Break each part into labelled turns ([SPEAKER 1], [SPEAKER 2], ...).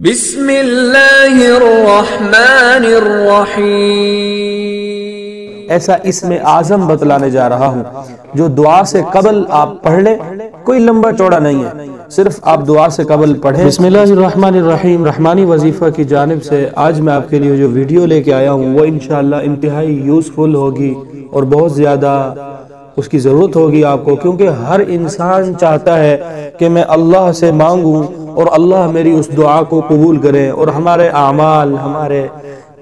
[SPEAKER 1] بسم اللہ الرحمن الرحیم۔
[SPEAKER 2] ایسا اسم اعظم بتلانے جا رہا ہوں جو دعا سے قبل آپ پڑھ لیں، کوئی لمبا چوڑا نہیں ہے، صرف آپ دعا سے قبل پڑھیں۔ بسم اللہ الرحمن الرحیم رحمانی وظیفہ کی جانب سے آج میں آپ کے لیے جو ویڈیو لے کے آیا ہوں وہ انشاءاللہ انتہائی یوزفل ہوگی اور بہت زیادہ اس کی ضرورت ہوگی آپ کو، کیونکہ ہر انسان چاہتا ہے کہ میں اللہ سے مانگوں اور اللہ میری اس دعا کو قبول کرے، اور ہمارے اعمال، ہمارے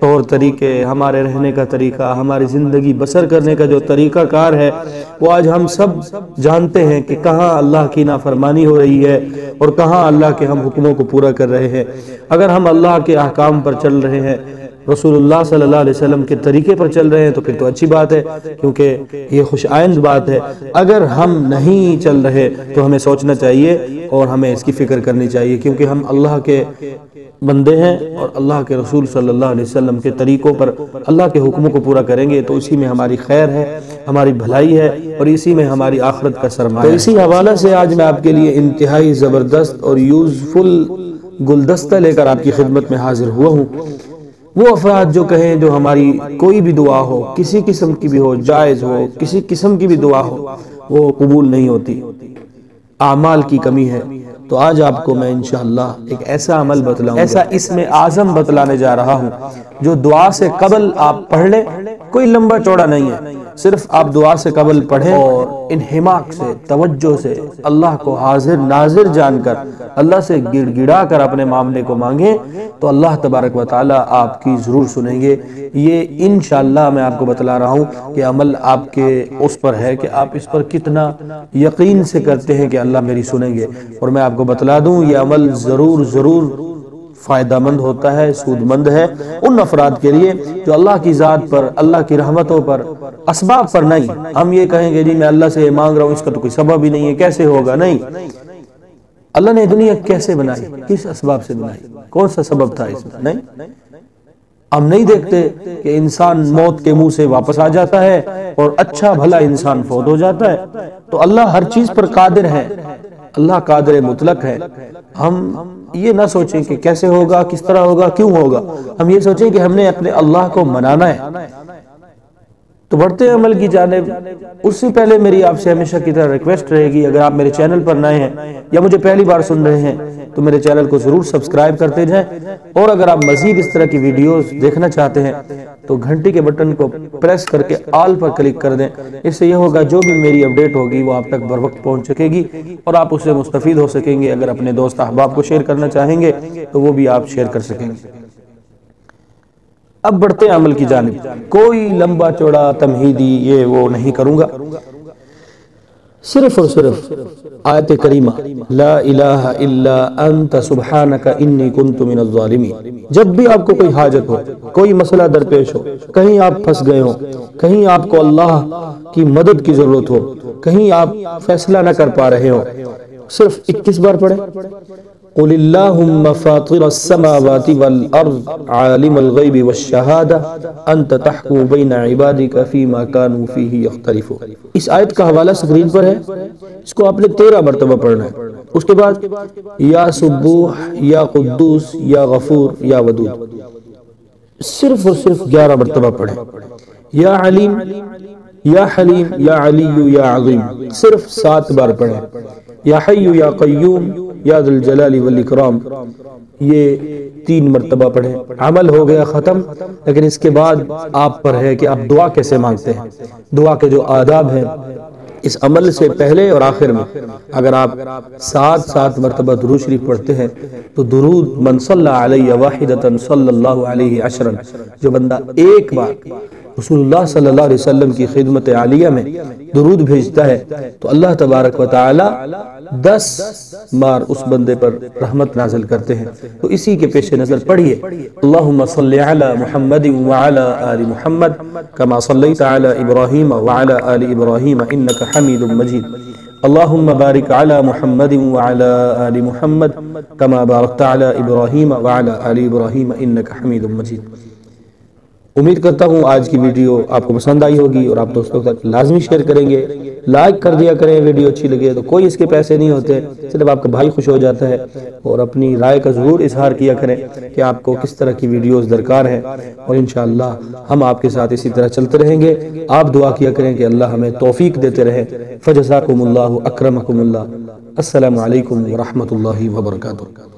[SPEAKER 2] طور طریقے، ہمارے رہنے کا طریقہ، ہماری زندگی بسر کرنے کا جو طریقہ کار ہے وہ آج ہم سب جانتے ہیں کہ کہاں اللہ کی نافرمانی ہو رہی ہے اور کہاں اللہ کے ہم حکموں کو پورا کر رہے ہیں۔ اگر ہم اللہ کے احکام پر چل رہے ہیں، رسول اللہ صلی اللہ علیہ وسلم کے طریقے پر چل رہے ہیں تو پھر تو اچھی بات ہے، کیونکہ یہ خوش آئند بات ہے۔ اگر ہم نہیں چل رہے تو ہمیں سوچنا چاہیے اور ہمیں اس کی فکر کرنی چاہیے، کیونکہ ہم اللہ کے بندے ہیں اور اللہ کے رسول صلی اللہ علیہ وسلم کے طریقوں پر اللہ کے حکموں کو پورا کریں گے تو اسی میں ہماری خیر ہے، ہماری بھلائی ہے اور اسی میں ہماری آخرت کا سرمایہ ہے۔ تو اسی حوالے سے آج میں آپ کے لیے انتہائی زبردست اور یوزفل گلدستہ لے کر آپ کی خدمت میں حاضر ہوا ہوں۔ وہ افراد جو کہیں جو ہماری کوئی بھی دعا ہو، کسی قسم کی بھی ہو، جائز ہو، کسی قسم کی بھی دعا ہو، وہ قبول نہیں ہوتی، اعمال کی کمی ہے، تو آج آپ کو میں انشاءاللہ ایک ایسا عمل بتلاؤں گا، ایسا اسم اعظم بتلانے جا رہا ہوں جو دعا سے قبل آپ پڑھ لیں، کوئی لمبا چوڑا نہیں ہے، صرف آپ دعا سے قبل پڑھیں اور انہماک سے، توجہ سے اللہ کو حاضر ناظر جان کر اللہ سے گڑ گڑا کر اپنے معاملے کو مانگیں تو اللہ تبارک و تعالی آپ کی ضرور سنیں گے۔ یہ انشاءاللہ میں آپ کو بتلا رہا ہوں کہ عمل آپ کے اس پر ہے کہ آپ اس پر کتنا یقین سے کرتے ہیں کہ اللہ میری سنیں گے، اور میں آپ کو بتلا دوں یہ عمل ضرور فائدہ مند ہوتا ہے، سود مند ہے ان افراد کے لیے جو اللہ کی ذات پر، اللہ کی رحمتوں پر، اسباب پر نہیں۔ ہم یہ کہیں گے جی میں اللہ سے مانگ رہا ہوں، اس کا تو کوئی سبب ہی نہیں ہے، کیسے ہوگا؟ نہیں، اللہ نے دنیا کیسے بنائی، کس اسباب سے بنائی، کون سا سبب تھا اس میں؟ نہیں، ہم نہیں دیکھتے کہ انسان موت کے منہ سے واپس آ جاتا ہے اور اچھا بھلا انسان فوت ہو جاتا ہے۔ تو اللہ ہر چیز پر قادر ہے، اللہ قادر مطلق ہے۔ ہم یہ نہ سوچیں کہ کیسے ہوگا، کس طرح ہوگا، کیوں ہوگا، ہم یہ سوچیں کہ ہم نے اپنے اللہ کو منانا ہے۔ تو بڑھتے عمل کی جانب، اس سے پہلے میری آپ سے ہمیشہ کی طرح ریکویسٹ رہے گی، اگر آپ میرے چینل پر نئے ہیں یا مجھے پہلی بار سن رہے ہیں تو میرے چینل کو ضرور سبسکرائب کرتے جائیں، اور اگر آپ مزید اس طرح کی ویڈیوز دیکھنا چاہتے ہیں تو گھنٹی کے بٹن کو پریس کر کے آل پر کلک کر دیں۔ اس سے یہ ہوگا جو بھی میری اپڈیٹ ہوگی وہ آپ تک بر وقت پہنچ سکے گی اور آپ اس سے مستفید ہو سکیں گے۔ اگر اپنے دوست احباب کو شیئر کرنا چاہیں گے تو وہ بھی آپ شیئر کر سکیں گے۔ اب بڑھتے عمل کی جانب، کوئی لمبا چوڑا تمہیدی یہ وہ نہیں کروں گا، صرف اور صرف آیت کریمہ لا الہ الا انت سبحانک انی کنت من الظالمین۔ جب بھی آپ کو کوئی حاجت ہو، کوئی مسئلہ درپیش ہو، کہیں آپ پھنس گئے ہو، کہیں آپ کو اللہ کی مدد کی ضرورت ہو، کہیں آپ فیصلہ نہ کر پا رہے ہو، صرف 21 بار پڑھیں قل اللہم فاطر السماوات والارض عالم الغیب والشہادہ انت تحکم بین عبادک فیما کانوا فیہ یختلفون۔ اس آیت کا حوالہ سکرین پر ہے، اس کو آپ نے 13 مرتبہ پڑھنا ہے۔ اس کے بعد یا سبوح، یا قدوس، یا غفور، یا ودود، صرف اور صرف 11 مرتبہ پڑھیں۔ یا علیم، یا حلیم، یا علی، یا عظیم، صرف 7 بار پڑھیں۔ یا حی، یا قیوم، یا ذی الجلال والاکرام، یہ 3 مرتبہ پڑھیں۔ عمل ہو گیا ختم، لیکن اس کے بعد آپ پر ہے کہ آپ دعا کیسے مانگتے ہیں، دعا کے جو آداب ہیں۔ اس عمل سے پہلے اور آخر میں اگر آپ 7 مرتبہ درود شریف پڑھتے ہیں تو درود من صلی علیہ واحدۃ صلی اللہ علیہ عشرا، جو بندہ ایک بار رسول اللہ صلی اللہ علیہ وسلم کی خدمت عالیہ میں درود بھیجتا ہے تو اللہ تبارک و تعالی 10 بار اس بندے پر رحمت نازل کرتے ہیں۔ تو اسی کے پیش نظر پڑھیے اللہم صلی علی محمد وعلی آل محمد کما صلیت علی ابراہیم وعلی آل ابراہیم انک حمید مجید، اللہم بارک علی محمد وعلی آل محمد کما بارکت علی ابراہیم وعلی آل ابراہیم انک حمید مجید۔ امید کرتا ہوں آج کی ویڈیو آپ کو پسند آئی ہوگی اور آپ دوستوں تک لازمی شیئر کریں گے۔ لائک کر دیا کریں ویڈیو اچھی لگے تو، کوئی اس کے پیسے نہیں ہوتے، صرف آپ کا بھائی خوش ہو جاتا ہے۔ اور اپنی رائے کا ضرور اظہار کیا کریں کہ آپ کو کس طرح کی ویڈیوز درکار ہیں، اور انشاءاللہ ہم آپ کے ساتھ اسی طرح چلتے رہیں گے۔ آپ دعا کیا کریں کہ اللہ ہمیں توفیق دیتے رہے۔ فجزاکم اللہ، اکرمکم اللہ۔ السلام علیکم ورحمۃ اللہ وبرکاتہ۔